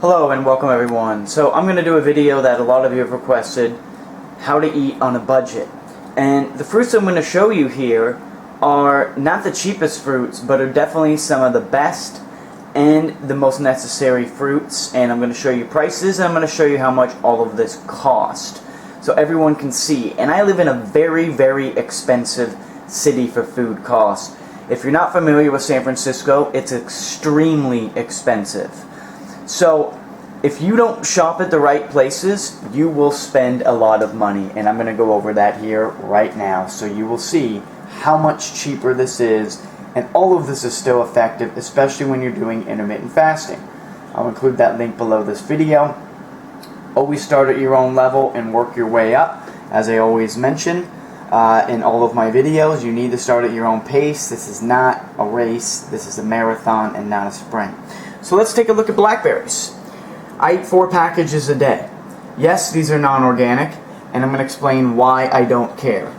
Hello and welcome everyone. So I'm going to do a video that a lot of you have requested, how to eat on a budget. And the fruits I'm going to show you here are not the cheapest fruits, but are definitely some of the best and the most necessary fruits. And I'm going to show you prices, and I'm going to show you how much all of this cost, so everyone can see. And I live in a very, very expensive city for food costs. If you're not familiar with San Francisco, it's extremely expensive. So if you don't shop at the right places, you will spend a lot of money, and I'm going to go over that here right now, so you will see how much cheaper this is, and all of this is still effective, especially when you're doing intermittent fasting. I'll include that link below this video. Always start at your own level and work your way up. As I always mention in all of my videos, you need to start at your own pace. This is not a race, this is a marathon and not a sprint. So let's take a look at blackberries. I eat 4 packages a day. Yes, these are non-organic, and I'm going to explain why I don't care.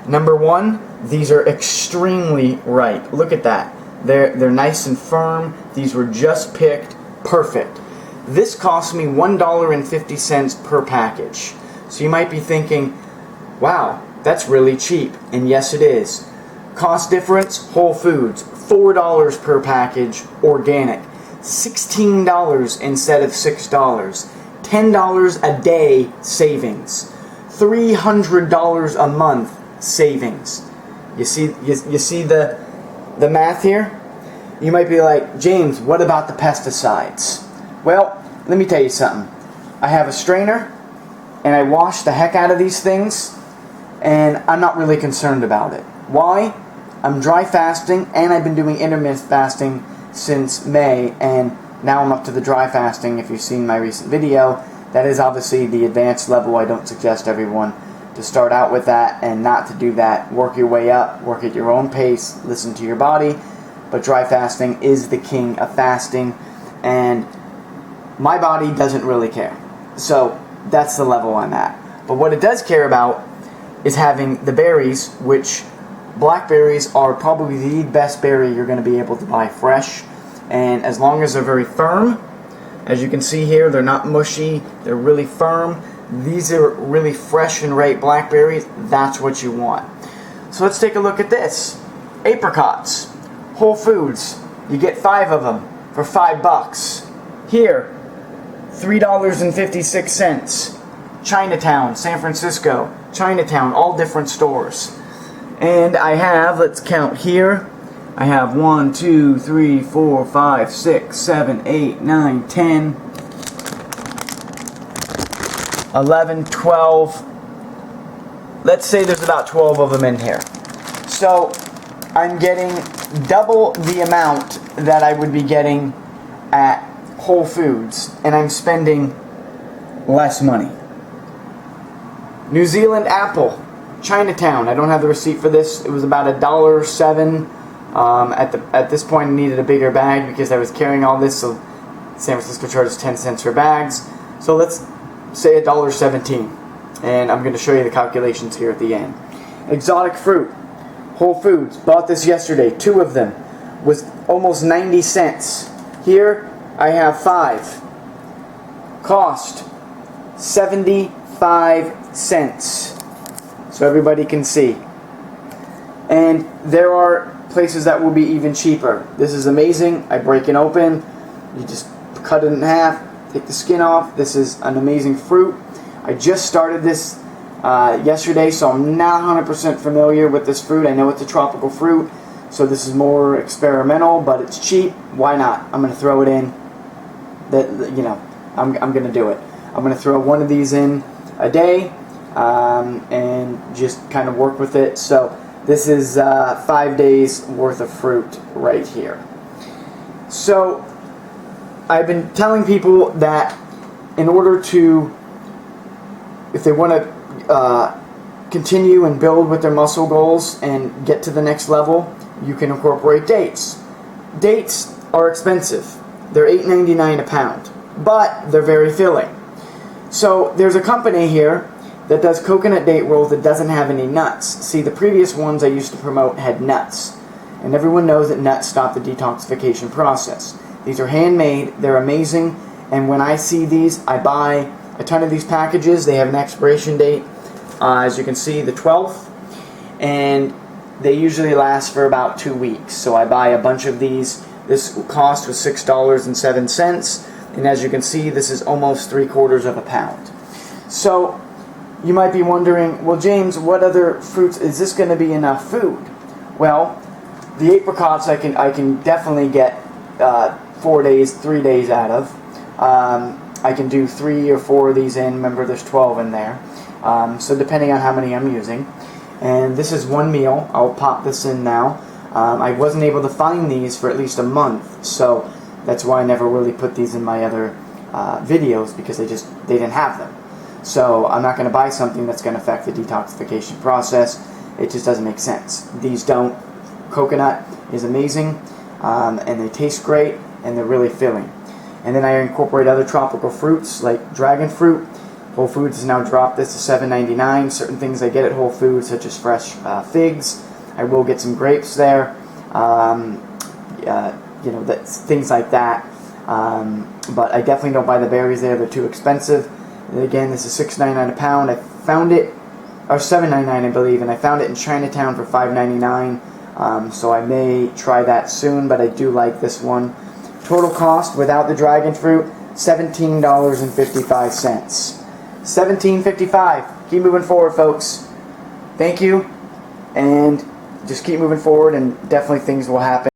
Number one, these are extremely ripe. Look at that. They're nice and firm. These were just picked. Perfect. This cost me $1.50 per package. So you might be thinking, wow, that's really cheap. And yes, it is. Cost difference, Whole Foods, $4 per package, organic. $16 instead of $6. $10 a day savings. $300 a month savings. You see the math here? You might be like, James, what about the pesticides? Well, let me tell you something. I have a strainer, and I wash the heck out of these things, and I'm not really concerned about it. Why? I'm dry fasting, and I've been doing intermittent fasting since May, and now I'm up to the dry fasting. If you've seen my recent video, that is obviously the advanced level. I don't suggest everyone to start out with that and not to do that. Work your way up, work at your own pace, listen to your body, but dry fasting is the king of fasting, and my body doesn't really care. So that's the level I'm at. But what it does care about is having the berries, which blackberries are probably the best berry you're going to be able to buy fresh, and as long as they're very firm, as you can see here, they're not mushy, they're really firm. These are really fresh and ripe blackberries. That's what you want. So let's take a look at this. Apricots, Whole Foods, you get 5 of them for $5. Here, $3.56. Chinatown, San Francisco, Chinatown, all different stores. And I have, let's count here, I have 1, 2, 3, 4, 5, 6, 7, 8, 9, 10, 11, 12. Let's say there's about 12 of them in here. So I'm getting double the amount that I would be getting at Whole Foods, and I'm spending less money. New Zealand apple, Chinatown. I don't have the receipt for this. It was about $1.07. At this point, I needed a bigger bag because I was carrying all this, so San Francisco charges 10 cents for bags. So let's say $1.17, and I'm going to show you the calculations here at the end. Exotic fruit, Whole Foods, bought this yesterday. 2 of them was almost 90 cents. Here I have 5. Cost 75 cents. So everybody can see. And there are places that will be even cheaper. This is amazing. I break it open. You just cut it in half, take the skin off. This is an amazing fruit. I just started this yesterday, so I'm not 100% familiar with this fruit. I know it's a tropical fruit, so this is more experimental, but it's cheap. Why not? I'm going to throw it in. I'm going to do it. I'm going to throw one of these in a day and just kind of work with it. So this is 5 days worth of fruit right here. So I've been telling people that in order to, if they want to continue and build with their muscle goals and get to the next level, you can incorporate dates. Dates are expensive. They're $8.99 a pound, but they're very filling. So there's a company here that does coconut date rolls that doesn't have any nuts. See, the previous ones I used to promote had nuts, and everyone knows that nuts stop the detoxification process. These are handmade, they're amazing, And when I see these, I buy a ton of these packages. They have an expiration date, as you can see, the 12th, and they usually last for about 2 weeks. So I buy a bunch of these. This cost was $6.07, and as you can see, this is almost 3/4 of a pound. So you might be wondering, well, James, what other fruits, is this going to be enough food? Well, the apricots I can definitely get 4 days, 3 days out of. I can do 3 or 4 of these in. Remember, there's 12 in there. So depending on how many I'm using. And this is one meal. I'll pop this in now. I wasn't able to find these for at least a month, so that's why I never really put these in my other videos, because they didn't have them. So I'm not going to buy something that's going to affect the detoxification process. It just doesn't make sense. These don't. Coconut is amazing, and they taste great, and they're really filling. And then I incorporate other tropical fruits like dragon fruit. Whole Foods has now dropped this to $7.99. Certain things I get at Whole Foods, such as fresh figs. I will get some grapes there. Things like that. But I definitely don't buy the berries there. They're too expensive. And again, this is $6.99 a pound. I found it, or $7.99 I believe, and I found it in Chinatown for $5.99. So I may try that soon, but I do like this one. Total cost without the dragon fruit, $17.55. $17.55. Keep moving forward, folks. Thank you, and just keep moving forward, and definitely things will happen.